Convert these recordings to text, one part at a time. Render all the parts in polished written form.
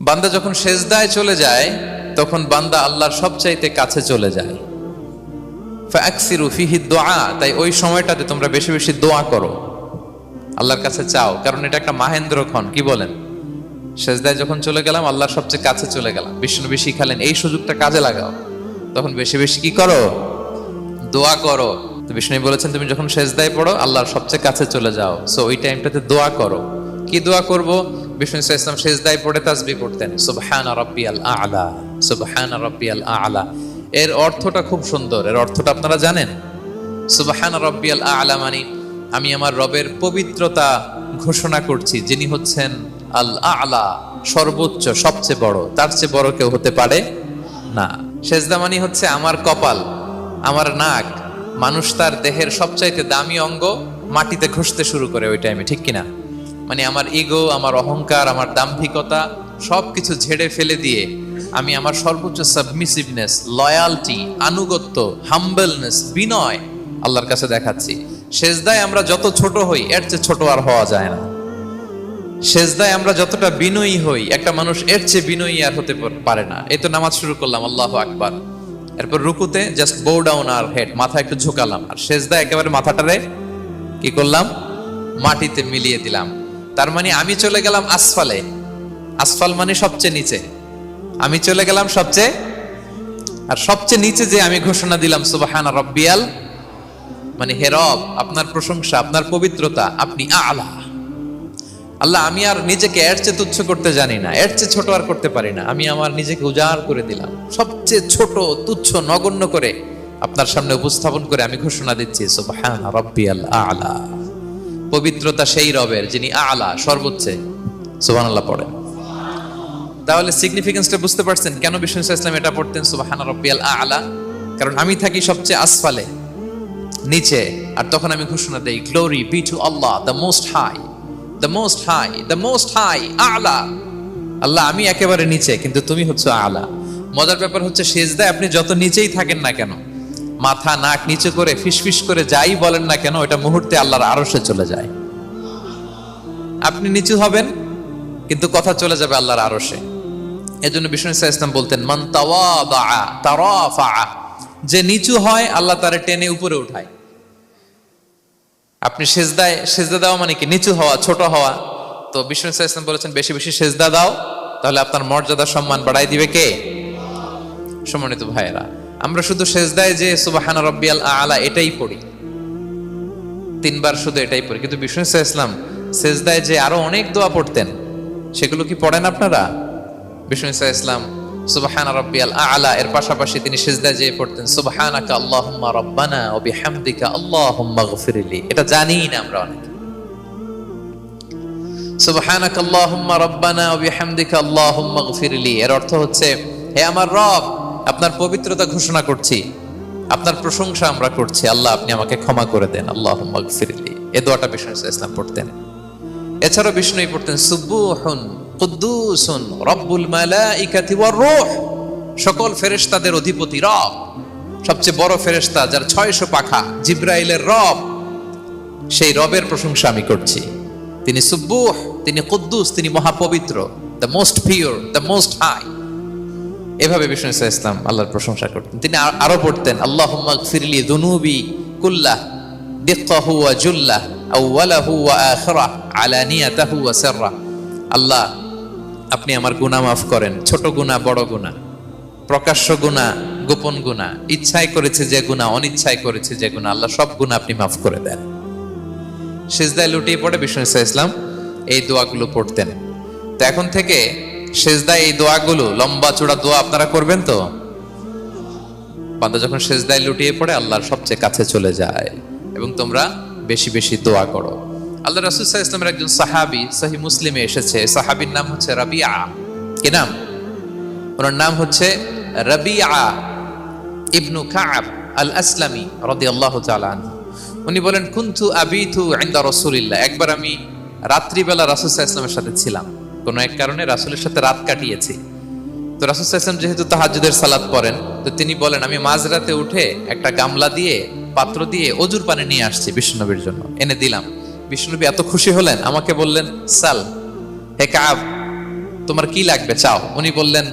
বান্দা যখন সেজদায় চলে যায় তখন বান্দা আল্লাহর সবচাইতে কাছে চলে যায়। ফাকসিরু ফিহি দুআ, তাই ওই সময়টাতে তোমরা বেশি বেশি দোয়া করো, আল্লাহর কাছে চাও, কারণ এটা একটা মাহেন্দ্রক্ষণ। কি বলেন? সেজদায় যখন চলে গেলাম আল্লাহর সবচেয়ে কাছে চলে গেলাম, বিষ্ণু শিখালেন এই সুযোগটা কাজে লাগাও, তখন বেশি বেশি কি করো? দোয়া করো। তো বিষ্ণু বলেছেন তুমি যখন সেজদায় পড়ো আল্লাহর সবচেয়ে কাছে চলে যাও, সো ওই টাইমটাতে দোয়া করো। কি দোয়া করব? বিষ্ণু ইসলাম সেজদায় পড়ে তাসবিহ করতেন, সুবহানা রাব্বিয়াল আ'লা, সুবহানা রাব্বিয়াল আ'লা। এর অর্থটা খুব সুন্দর। এর অর্থটা আপনারা জানেন? সুবহানা রাব্বিয়াল আ'লা মানে আমি আমার রবের পবিত্রতা ঘোষণা করছি, যিনি হচ্ছেন আল আ'লা, সর্বোচ্চ, সবচেয়ে বড়, তার চেয়ে বড় কেউ হতে পারে না। সেজদা মানে হচ্ছে আমার কপাল, আমার নাক, মানুষ তার দেহের সবচাইতে দামি অঙ্গ মাটিতে ঘষতে শুরু করে ওই টাইমে, ঠিক কিনা? মানে আমার ইগো, আমার অহংকার, আমার দাম্ভিকতা সবকিছু ঝেড়ে ফেলে দিয়ে আমি আমার সর্বোচ্চ সাবমিসিভনেস, লয়ালটি, আনুগত্য, হাম্বলনেস, বিনয় আল্লাহর কাছে দেখাচ্ছি। সেজদায় আমরা যত ছোট হই এর চেয়ে ছোট আর হওয়া যায় না। সেজদায় আমরা যতটা বিনয়ী হই একটা মানুষ এর চেয়ে বিনয়ী আর হতে পারে না। এই তো নামাজ শুরু করলাম, আল্লাহু আকবার, এরপর রুকুতে জাস্ট বো ডাউন আর হেড, মাথা একটু ঝুঁকালাম, আর সেজদায় একেবারে মাথাটারে কি করলাম? মাটিতে মিলিয়ে দিলাম। তার মানে আমি চলে গেলাম আসফালে। আসফাল মানে সবচেয়ে নিচে, আমি চলে গেলাম সবচেয়ে, আর সবচেয়ে নিচে যে আমি ঘোষণা দিলাম সুবহানা রাব্বিয়াল, মানে হে রব, আপনার প্রশংসা, আপনার পবিত্রতা, আপনি আ'লা। আল্লাহ, আমি আর নিজেকে এর চেয়ে তুচ্ছ করতে জানি না, এর চেয়ে ছোট আর করতে পারি না, আমি আমার নিজেকে উজাড় করে দিলাম, সবচেয়ে ছোট, তুচ্ছ, নগণ্য করে আপনার সামনে উপস্থাপন করে আমি ঘোষণা দিচ্ছি সুবহানা রাব্বিয়াল আ'লা। পবিত্রতা সেই রবের যিনি আ'লা, সর্বোচ্চে। সুবহানাল্লাহ পড়েন। তাহলে সিগনিফিকেন্সটা বুঝতে পারছেন কেন বিষ্ণু ইসলাম এটা পড়তেন সুবহানা রাব্বিয়াল আ'লা? কারণ আমি থাকি সবচেয়ে আসফালে, নিচে, আর তখন আমি ঘোষণা দেই glory be to Allah the most high, the most high, the most high, আ'লা। আল্লাহ, আমি একেবারে নিচে, কিন্তু তুমি হচ্ছে আ'লা। মজার ব্যাপার হচ্ছে সেজদায় আপনি যত নিচেই থাকেন না কেন, মাথা নাক নিচু করে ফিসফিস করে যাই বলেন না কেন, এটা মুহূর্তে আল্লাহর আরশে চলে যায়। আপনি নিচু হবেন কিন্তু কথা চলে যাবে আল্লাহর আরশে। এজন্য বিষ্ণু ইসলাম বলতেন মান তাওয়াদা তারাফা, যে নিচু হয় আল্লাহ তারে টেনে উপরে উঠায়। আপনি সেজদা দেওয়া মানে কি? নিচু হওয়া, ছোট হওয়া। তো বিষ্ণু ইসলাম বলেছেন বেশি বেশি সেজদা দাও, তাহলে আপনার মর্যাদা, সম্মান বাড়াই দিবে কে? সম্মানিত ভাইয়েরা, আমরা শুধু সেজদায় যে সুবহানা রাব্বিয়াল আ'লা এটাই পড়ি, 3 বার শুধু এটাই পড়ি, কিন্তু বিষ্ণু ইসলাম সেজদায় যে আরো অনেক দোয়া পড়তেন, সেগুলো কি পড়েন আপনারা? বিষ্ণু ইসলাম সুবহানা রাব্বিয়াল আ'লা এর পাশাপাশি তিনি সিজদায় যেয়ে পড়তেন সুবহানাকা আল্লাহুম্মা রাব্বানা ওয়া বিহামদিকা আল্লাহুম্মা গফিরলি। এটা জানিই না আমরা অনেকে। সুবহানাকা আল্লাহুম্মা রাব্বানা ওয়া বিহামদিকা আল্লাহুম্মা গফিরলি এর অর্থ হচ্ছে, হে আমার রব, আপনার পবিত্রতা ঘোষণা করছি, আপনার প্রশংসা আমরা করছি, আল্লাহ আপনি আমাকে ক্ষমা করে দেন, আল্লাহুম্মা গফিরলি। এই দোয়াটা বিষ্ণু ইসলাম পড়তেন। এছাড়াও বিষ্ণু পড়তেন সুবহুন কুদ্দুসুন রব্বুল মালাইকাতি ওয়ার রূহ, সকল ফেরেশতাদের অধিপতি রব, সবচেয়ে বড় ফেরেশতা যার 600 পাখা, জিবরাইলের রব, সেই রবের প্রশংসা আমি করছি। তিনি সুবহুহ, তিনি কুদ্দুস, তিনি মহাপবিত্র, the most pure, the most high. এভাবে বিষ্ণু ইসলাম আল্লাহর প্রশংসা করতেন। তিনি আরো পড়তেন আল্লাহুম্মা গফিরলি যুনুবি কুল্লাহ দিক্কাহু ওয়া জুল্লাহ আউওয়ালাহু ওয়া আখিরাহ আলানিয়াতাহু ওয়া সিররাহ। আল্লাহ, আপনি আমার গুনাহ মাফ করেন, ছোট গুনাহ, বড় গুনাহ, প্রকাশ্য গুনাহ, গোপন গুনাহ, ইচ্ছায় করেছে যে গুনাহ, অনিচ্ছায় করেছে যে গুনাহ, আল্লাহ সব গুনাহ আপনি মাফ করে দেন। সিজদায় লুটিয়ে পড়ে বিষ্ণু ইসলাম এই দোয়াগুলো পড়তেন। তো এখন থেকে সিজদায় এই দোয়াগুলো, লম্বা চূড়া দোয়া আপনারা করবেন তো? বান্দা যখন সিজদায় লুটিয়ে পড়ে আল্লাহর সবচেয়ে কাছে চলে যায়, এবং তোমরা বেশি বেশি দোয়া করো। আল্লাহ রাসূল সাল্লাল্লাহু আলাইহি ওয়াসাল্লামের একজন সাহাবী সহিহ মুসলিমে এসেছে, সাহাবীর নাম হচ্ছে রাবিআ। কি নাম? ওনার নাম হচ্ছে রাবিআ ইবনু কাব আল আসলামি রাদিয়াল্লাহু তাআলা আনহু। উনি বলেন কুনতু আবিতু ইনদা রাসূলিল্লাহ, একবার আমি রাত্রিবেলা রাসূল সাল্লাল্লাহু আলাইহি ওয়াসাল্লামের সাথে ছিলাম, কোনো এক কারণে রাসূলের সাথে রাত কাটিয়েছি। তো রাসূল সাল্লাল্লাহু আলাইহি ওয়াসাল্লাম যেহেতু তাহাজ্জুদের সালাত পড়েন, তো তিনি বলেন আমি মাঝরাতে উঠে একটা গামলা দিয়ে, পাত্র দিয়ে অজুর পানি নিয়ে আসছি বিষ্ণুনবীর জন্য, এনে দিলাম। বিষ্ণুনবী এত খুশি হলেন, আমাকে বললেন সাল হে কাব, তোমার কি লাগবে চাও। উনি বললেন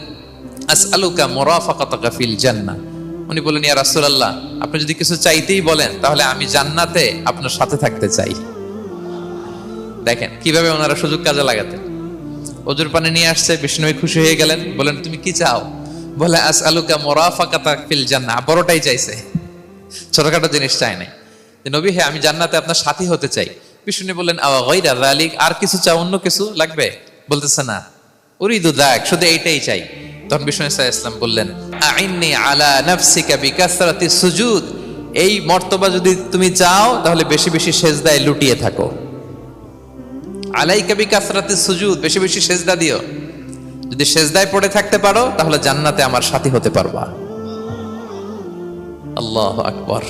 আসআলুকা মুরাফাকাতাকা ফিল জান্নাহ। উনি বললেন ইয়া রাসূলুল্লাহ, আপনি যদি কিছু চাইতেই বলেন তাহলে আমি জান্নাতে আপনার সাথে থাকতে চাই। দেখেন কিভাবে ওনারা সুযোগ কাজে লাগাতেন। ওজুর পানি নিয়ে আসছে, বিষ্ণুই খুশি হয়ে গেলেন, বলেন তুমি কি চাও? বলে আসআলুকা মুরাফাকাতাকা ফিল জান্নাহ। বড়টাই চাইছে, ছোটখাটো জিনিস চাই নাই। যে নবী, হ্যাঁ আমি জান্নাতে আপনার সাথী হতে চাই। বিষ্ণু বললেন আওয়া গায়রা যালিক, আর কিছু চাও, অন্য কিছু লাগবে? বলতেছে না, উরিদু যাক, শুধু এইটাই চাই। তখন বিষ্ণু সাল্লাল্লাহু আলাইহি ওয়াসাল্লাম বললেন আইন্নি আলা নাফসিকা বিকাসরাতি সুজুদ, এই মর্তবা যদি তুমি চাও তাহলে বেশি বেশি সেজদায় লুটিয়ে থাকো। আলাইকা বিকাসরাতি সুজুদ, বেশি বেশি সেজদা দিও। যদি সেজদায় পড়ে থাকতে পারো তাহলে জান্নাতে আমার সাথী হতে পারবা। আল্লাহু আকবার।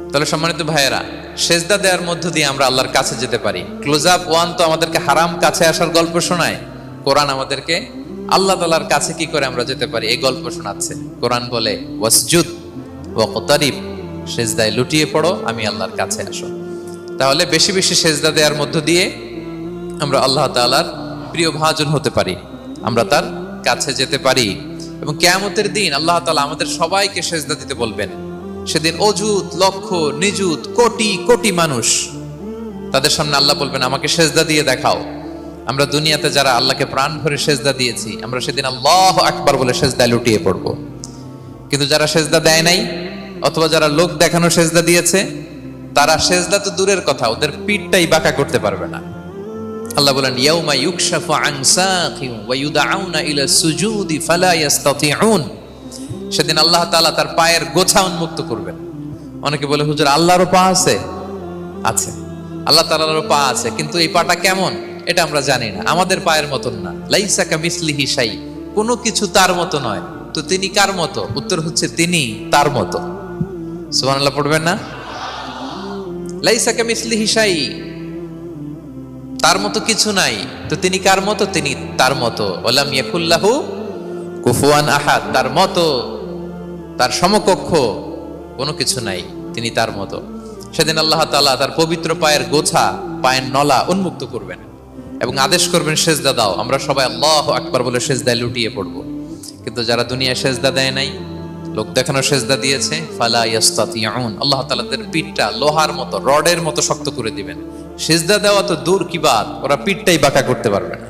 তাহলে সম্মানিত ভাইয়েরা, সেজদা দেওয়ার মধ্য দিয়ে আমরা আল্লাহর কাছে যেতে পারি। ক্লোজ আপ ওয়ান তো আমাদেরকে হারাম কাছে আসার গল্প শোনায়, কোরআন আমাদেরকে আল্লাহ তাআলার কাছে কি করে আমরা যেতে পারি এই গল্প শোনাচ্ছে। কোরআন বলে ওয়াসজুদ ওয়াকতারিব, সেজদায় লুটিয়ে পড়ো, আমি আল্লাহর কাছে আসো। তাহলে বেশি বেশি সেজদা দেওয়ার মধ্য দিয়ে আমরা আল্লাহ তাআলার প্রিয় ভাজন হতে পারি, আমরা তার কাছে যেতে পারি। এবং কিয়ামতের দিন আল্লাহ তাআলা আমাদের সবাইকে সেজদা দিতে বলবেন। সেদিন অযুত লক্ষ নিযুত কোটি কোটি মানুষ, তাদের সামনে আল্লাহ বলবেন আমাকে সেজদা দিয়ে দেখাও। আমরা দুনিয়াতে যারা আল্লাহকে প্রাণ ভরে সেজদা দিয়েছি, আমরা সেদিন আল্লাহু আকবার বলে সেজদায় লুটিয়ে পড়ব। কিন্তু যারা সেজদা দেয় নাই, অথবা যারা লোক দেখানো সেজদা দিয়েছে, তারা সেজদা তো দূরের কথা, ওদের পিঠটাই বাঁকা করতে পারবে না। আল্লাহ বলেন ইয়াউমা ইউকশাফু আন সাকিন ওয়া ইউদআউনা ইলা সুজুদি ফালা ইস্তাতিউন, সেদিন আল্লাহ তাআলা তার পায়ের গোছা উন্মুক্ত করবেন। অনেকে বলে হুজুর আল্লাহরও পা আছে? আছে, আল্লাহ তাআলারও পা আছে, কিন্তু এই পাটা কেমন এটা আমরা জানি না, আমাদের পায়ের মতন না। লাইসা কামিসলিহি শাই, কোনো কিছু তার মতো নয়। তো তিনি কার মতো? উত্তর হচ্ছে তিনি তার মতো। সুবহানাল্লাহ পড়বেন না? লাইসা কামিসলিহি শাই, তার মতো কিছু নাই। তো তিনি কার মতো? তিনি তার মতো। ওয়ালাম ইয়াকুল্লাহু কুফুয়ান আহাদ, তার মতো, তার সমকক্ষ কোনো কিছু নাই, তিনি তার মতো। সেদিন আল্লাহ তাআলা তার পবিত্র পায়ের গোছা, পায়ের নলা উন্মুক্ত করবেন এবং আদেশ করবেন সেজদা দাও। আমরা সবাই আল্লাহু আকবার বলে সেজদায় লুটিয়ে পড়ব। কিন্তু যারা দুনিয়ায় সেজদা দেয় নাই, লোক দেখানো সেজদা দিয়েছে, ফালা ইয়াস্তাতিউন, আল্লাহ তাআলা তাদের পিঠটা লোহার মতো, রডের মতো শক্ত করে দিবেন। সেজদা দেওয়া তো দূর কি বাত, ওরা পিঠটাই বাঁকা করতে পারবে না।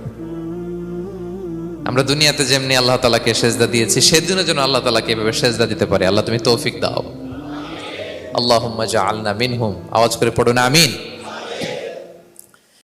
আমরা দুনিয়াতে যেমনি আল্লাহ তাআলাকে সেজদা দিয়েছি, সেদিনও যেন আল্লাহ তাআলাকে এভাবে সেজদা দিতে পারে। আল্লাহ তুমি তৌফিক দাও। আল্লাহুম্মা জাআলনা মিনহুম, আওয়াজ করে পড়ুন আমিন।